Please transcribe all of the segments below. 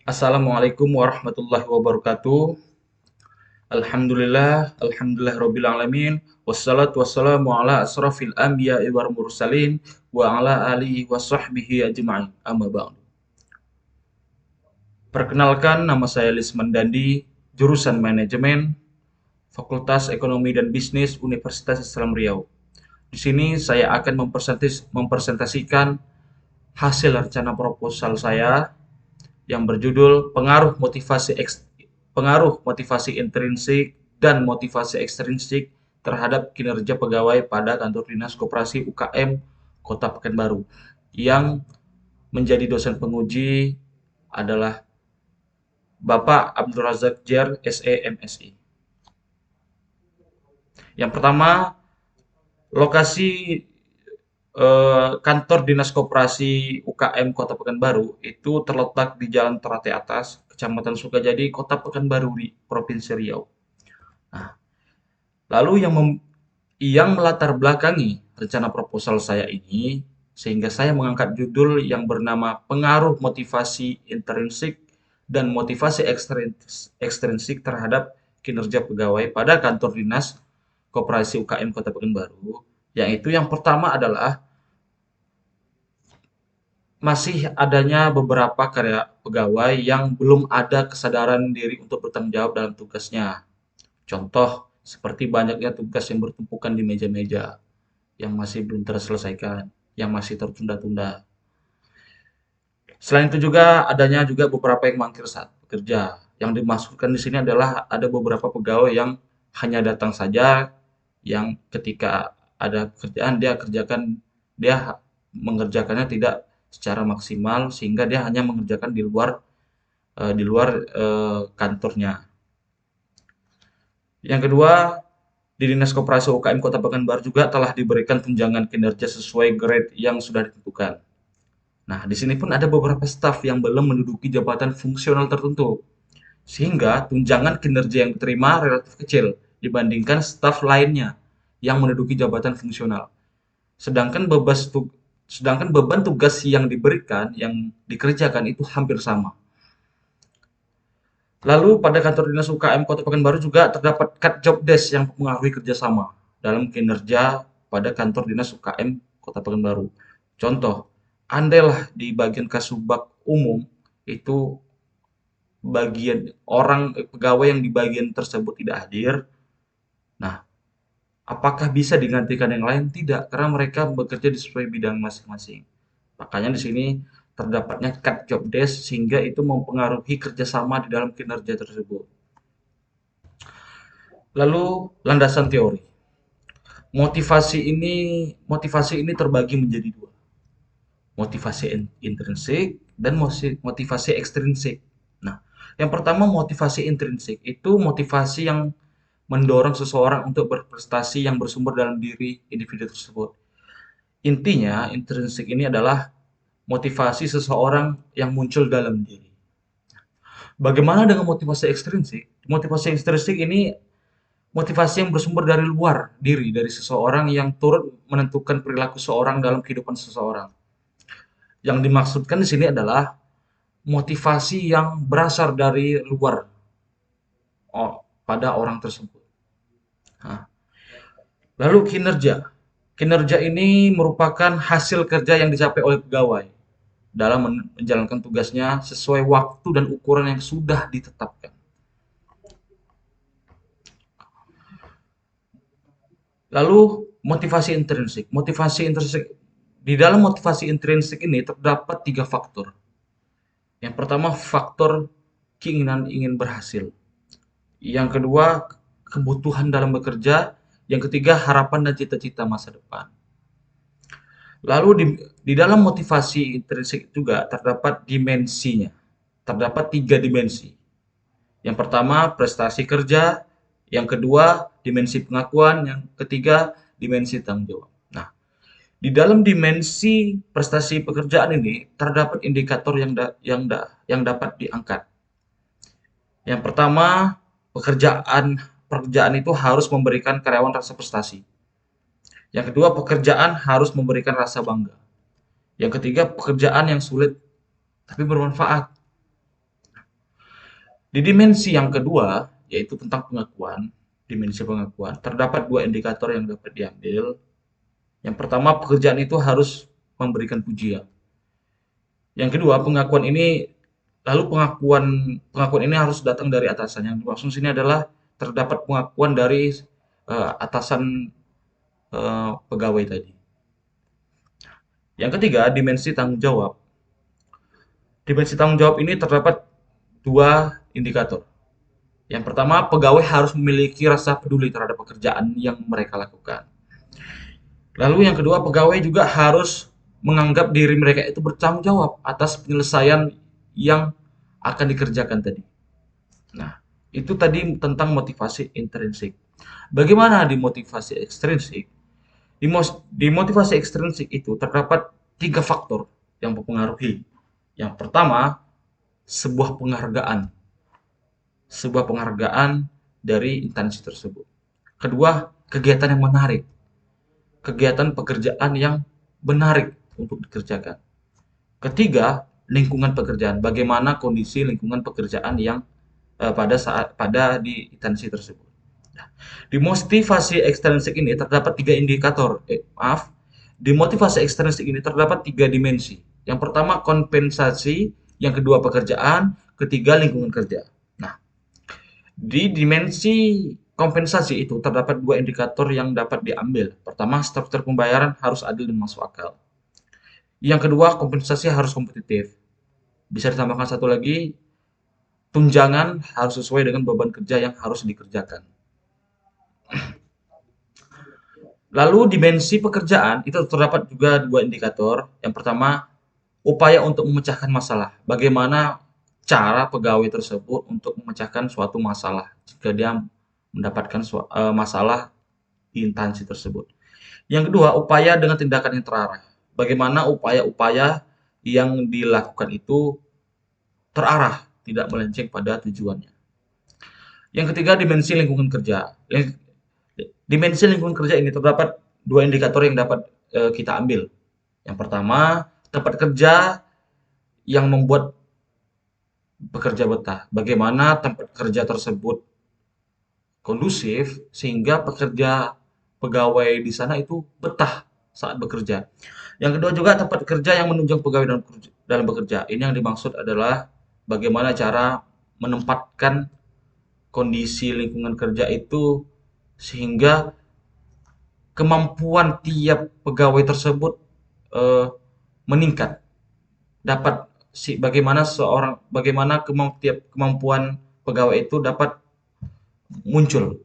Assalamualaikum warahmatullahi wabarakatuh. Alhamdulillah rabbil alamin. Wassalatu wassalamu ala asrafil anbiya'i wal mursalin wa ala alihi wa sahbihi ajma'in. Amma ba'du. Perkenalkan, nama saya Lisman Dandi, jurusan manajemen, Fakultas Ekonomi dan Bisnis Universitas Islam Riau. Di sini saya akan mempresentasikan hasil rencana proposal saya yang berjudul pengaruh motivasi intrinsik dan motivasi ekstrinsik terhadap kinerja pegawai pada kantor dinas koperasi UKM Kota Pekanbaru. Yang menjadi dosen penguji adalah Bapak Abdul Razak Jer, SE, MSI. Yang pertama, lokasi kantor dinas koperasi UKM Kota Pekanbaru itu terletak di Jalan Terate Atas, Kecamatan Sukajadi, Kota Pekanbaru di Provinsi Riau. Nah, lalu yang melatar belakangi rencana proposal saya ini, sehingga saya mengangkat judul yang bernama Pengaruh Motivasi Intrinsik dan Motivasi Ekstrinsik terhadap Kinerja Pegawai pada Kantor Dinas Koperasi UKM Kota Pekanbaru, yang pertama adalah masih adanya beberapa karya pegawai yang belum ada kesadaran diri untuk bertanggung jawab dalam tugasnya. Contoh, seperti banyaknya tugas yang bertumpukan di meja-meja yang masih belum terselesaikan, yang masih tertunda-tunda. Selain itu juga adanya juga beberapa yang mangkir saat bekerja. Yang dimaksudkan di sini adalah ada beberapa pegawai yang hanya datang saja, yang ketika ada kerjaan dia mengerjakannya tidak secara maksimal sehingga dia hanya mengerjakan di luar kantornya. Yang kedua, di Dinas Koperasi UKM Kota Pekanbaru juga telah diberikan tunjangan kinerja sesuai grade yang sudah ditentukan. Nah, di sini pun ada beberapa staf yang belum menduduki jabatan fungsional tertentu, sehingga tunjangan kinerja yang diterima relatif kecil dibandingkan staf lainnya yang menduduki jabatan fungsional. Sedangkan beban tugas yang diberikan, yang dikerjakan itu hampir sama. Lalu pada kantor dinas UKM Kota Pekanbaru juga terdapat cut job desk yang mempengaruhi kerjasama dalam kinerja pada kantor dinas UKM Kota Pekanbaru. Contoh, andailah di bagian kasubag umum itu bagian pegawai yang di bagian tersebut tidak hadir. Nah, apakah bisa digantikan yang lain? Tidak, karena mereka bekerja di sesuai bidang masing-masing. Makanya di sini terdapatnya cut job desk sehingga itu mempengaruhi kerjasama di dalam kinerja tersebut. Lalu landasan teori. Motivasi ini terbagi menjadi dua. Motivasi intrinsik dan motivasi ekstrinsik. Nah, yang pertama motivasi intrinsik itu motivasi yang mendorong seseorang untuk berprestasi yang bersumber dalam diri individu tersebut. Intinya, intrinsik ini adalah motivasi seseorang yang muncul dalam diri. Bagaimana dengan motivasi ekstrinsik? Motivasi ekstrinsik ini motivasi yang bersumber dari luar diri, dari seseorang yang turut menentukan perilaku seseorang dalam kehidupan seseorang. Yang dimaksudkan di sini adalah motivasi yang berasal dari luar pada orang tersebut. Nah, lalu kinerja. Kinerja ini merupakan hasil kerja yang dicapai oleh pegawai dalam menjalankan tugasnya sesuai waktu dan ukuran yang sudah ditetapkan. Lalu motivasi intrinsik. Di dalam motivasi intrinsik ini terdapat 3 faktor. Yang pertama faktor keinginan ingin berhasil. Yang kedua kebutuhan dalam bekerja. Yang ketiga harapan dan cita-cita masa depan. Lalu di dalam motivasi intrinsik juga terdapat dimensinya. Terdapat 3 dimensi. Yang pertama prestasi kerja, yang kedua dimensi pengakuan, yang ketiga dimensi tanggung jawab. Nah, di dalam dimensi prestasi pekerjaan ini terdapat indikator yang dapat diangkat. Yang pertama, pekerjaan itu harus memberikan karyawan rasa prestasi. Yang kedua, pekerjaan harus memberikan rasa bangga. Yang ketiga, pekerjaan yang sulit tapi bermanfaat. Di dimensi yang kedua, yaitu tentang pengakuan, dimensi pengakuan, terdapat dua indikator yang dapat diambil. Yang pertama, pekerjaan itu harus memberikan pujian. Yang kedua, pengakuan ini lalu pengakuan ini harus datang dari atasan. Yang dimaksud sini adalah terdapat pengakuan dari atasan pegawai tadi. Yang ketiga, dimensi tanggung jawab. Dimensi tanggung jawab ini terdapat dua indikator. Yang pertama, pegawai harus memiliki rasa peduli terhadap pekerjaan yang mereka lakukan. Lalu yang kedua, pegawai juga harus menganggap diri mereka itu bertanggung jawab atas penyelesaian yang akan dikerjakan tadi. Nah, itu tadi tentang motivasi intrinsik. Bagaimana di motivasi ekstrinsik? Di motivasi ekstrinsik itu terdapat tiga faktor yang mempengaruhi. Yang pertama, sebuah penghargaan. Sebuah penghargaan dari instansi tersebut. Kedua, kegiatan yang menarik. Kegiatan pekerjaan yang menarik untuk dikerjakan. Ketiga, lingkungan pekerjaan. Bagaimana kondisi lingkungan pekerjaan yang pada di instansi tersebut. Nah, di motivasi ekstrinsik ini terdapat tiga indikator. Di motivasi ekstrinsik ini terdapat tiga dimensi. Yang pertama kompensasi, yang kedua pekerjaan, ketiga lingkungan kerja. Nah, di dimensi kompensasi itu terdapat dua indikator yang dapat diambil. Pertama, struktur pembayaran harus adil dan masuk akal. Yang kedua, kompensasi harus kompetitif. Bisa ditambahkan satu lagi, tunjangan harus sesuai dengan beban kerja yang harus dikerjakan. Lalu dimensi pekerjaan itu terdapat juga dua indikator. Yang pertama, upaya untuk memecahkan masalah. Bagaimana cara pegawai tersebut untuk memecahkan suatu masalah jika dia mendapatkan masalah di instansi tersebut. Yang kedua, upaya dengan tindakan yang terarah. Bagaimana upaya-upaya yang dilakukan itu terarah, tidak melenceng pada tujuannya. Yang ketiga, dimensi lingkungan kerja. Dimensi lingkungan kerja ini terdapat dua indikator yang dapat kita ambil. Yang pertama, tempat kerja yang membuat pekerja betah. Bagaimana tempat kerja tersebut kondusif sehingga pegawai di sana itu betah saat bekerja. Yang kedua juga tempat kerja yang menunjang pegawai dalam bekerja. Ini yang dimaksud adalah bagaimana cara menempatkan kondisi lingkungan kerja itu sehingga kemampuan tiap pegawai tersebut meningkat. Dapat bagaimana tiap kemampuan pegawai itu dapat muncul.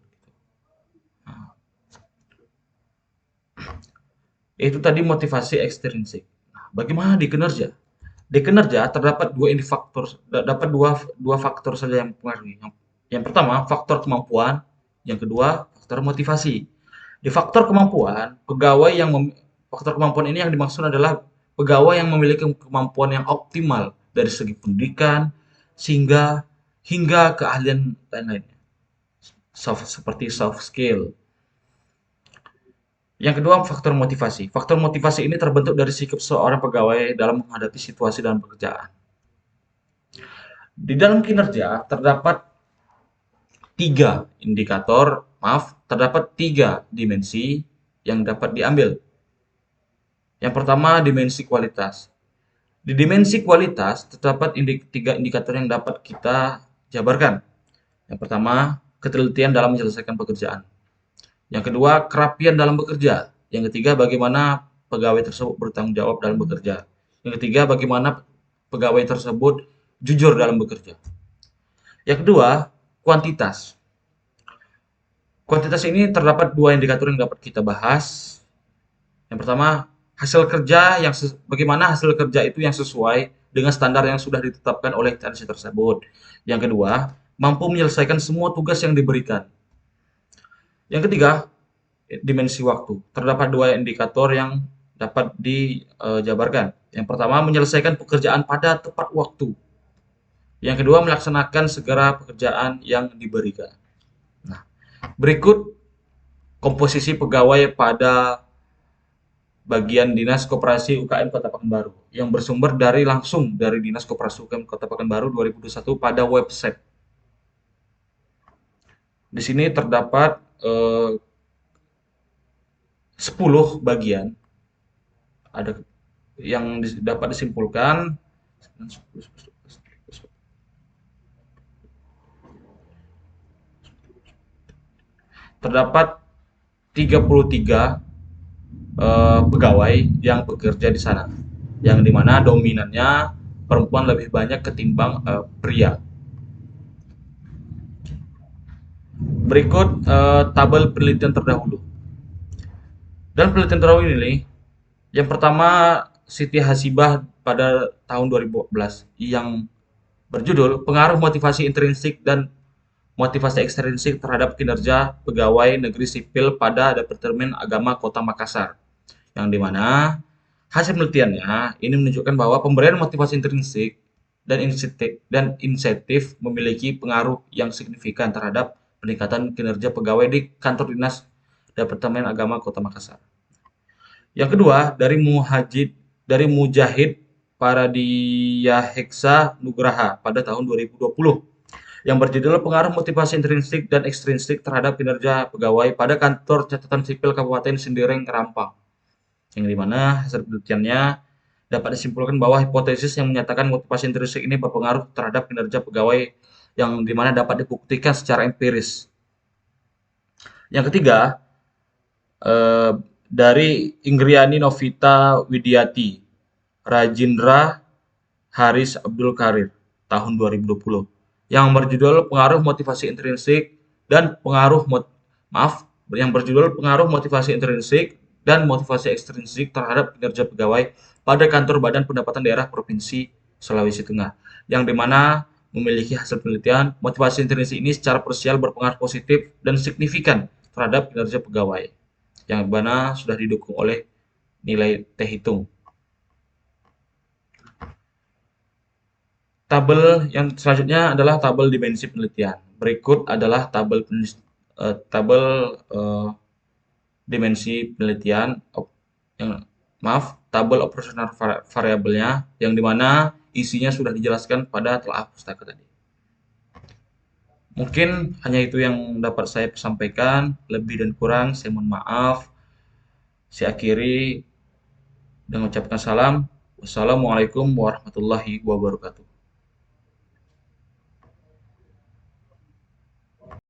Itu tadi motivasi ekstrinsik. Nah, bagaimana di kinerja? Di kinerja terdapat dua faktor saja yang mempengaruhi. Yang pertama, faktor kemampuan. Yang kedua, faktor motivasi. Di faktor kemampuan, faktor kemampuan ini yang dimaksud adalah pegawai yang memiliki kemampuan yang optimal dari segi pendidikan hingga keahlian lain-lainnya. Seperti soft skill. Yang kedua, faktor motivasi. Faktor motivasi ini terbentuk dari sikap seorang pegawai dalam menghadapi situasi dalam pekerjaan. Di dalam kinerja terdapat terdapat tiga dimensi yang dapat diambil. Yang pertama, dimensi kualitas. Di dimensi kualitas terdapat tiga indikator yang dapat kita jabarkan. Yang pertama, ketelitian dalam menyelesaikan pekerjaan. Yang kedua, kerapian dalam bekerja. Yang ketiga, bagaimana pegawai tersebut bertanggung jawab dalam bekerja. Yang ketiga, bagaimana pegawai tersebut jujur dalam bekerja. Yang kedua, kuantitas. Kuantitas ini terdapat dua indikator yang dapat kita bahas. Yang pertama, bagaimana hasil kerja itu yang sesuai dengan standar yang sudah ditetapkan oleh instansi tersebut. Yang kedua, mampu menyelesaikan semua tugas yang diberikan. Yang ketiga, dimensi waktu. Terdapat dua indikator yang dapat dijabarkan. Yang pertama, menyelesaikan pekerjaan pada tepat waktu. Yang kedua, melaksanakan segera pekerjaan yang diberikan. Nah, berikut komposisi pegawai pada bagian Dinas Koperasi UKM Kota Pekanbaru yang bersumber langsung dari Dinas Koperasi UKM Kota Pekanbaru 2021 pada website. Di sini terdapat 10 bagian ada yang dapat disimpulkan. Terdapat 33 pegawai yang bekerja di sana, yang dimana dominannya perempuan lebih banyak ketimbang pria. Berikut tabel penelitian terdahulu. Dan penelitian terdahulu ini, yang pertama Siti Hasibah pada tahun 2014 yang berjudul Pengaruh Motivasi Intrinsik dan Motivasi Ekstrinsik terhadap Kinerja Pegawai Negeri Sipil pada Departemen Agama Kota Makassar. Yang dimana hasil penelitiannya ini menunjukkan bahwa pemberian motivasi intrinsik dan insentif memiliki pengaruh yang signifikan terhadap peningkatan kinerja pegawai di kantor dinas Departemen Agama Kota Makassar. Yang kedua, dari Mujahid Paradiyaheksa Nugraha pada tahun 2020 yang berjudul Pengaruh Motivasi Intrinsik dan Ekstrinsik terhadap Kinerja Pegawai pada Kantor Catatan Sipil Kabupaten Sindireng, Rampang. Yang dimana hasil penelitiannya dapat disimpulkan bahwa hipotesis yang menyatakan motivasi intrinsik ini berpengaruh terhadap kinerja pegawai yang dimana dapat dibuktikan secara empiris. Yang ketiga, eh, dari Inggriani Novita Widiati, Rajindra Haris Abdul Karir, tahun 2020, yang berjudul Pengaruh Motivasi Intrinsik dan yang berjudul Pengaruh Motivasi Intrinsik dan Motivasi Ekstrinsik terhadap kinerja pegawai pada Kantor Badan Pendapatan Daerah Provinsi Sulawesi Tengah, yang dimana memiliki hasil penelitian motivasi intrinsik ini secara parsial berpengaruh positif dan signifikan terhadap kinerja pegawai, yang mana sudah didukung oleh nilai T hitung. Tabel yang selanjutnya adalah tabel dimensi penelitian. Berikut adalah tabel dimensi penelitian yang tabel operasional variabelnya yang dimana isinya sudah dijelaskan pada telah pustaka tadi. Mungkin hanya itu yang dapat saya sampaikan. Lebih dan kurang saya mohon maaf. Saya akhiri dengan mengucapkan salam. Wassalamualaikum warahmatullahi wabarakatuh.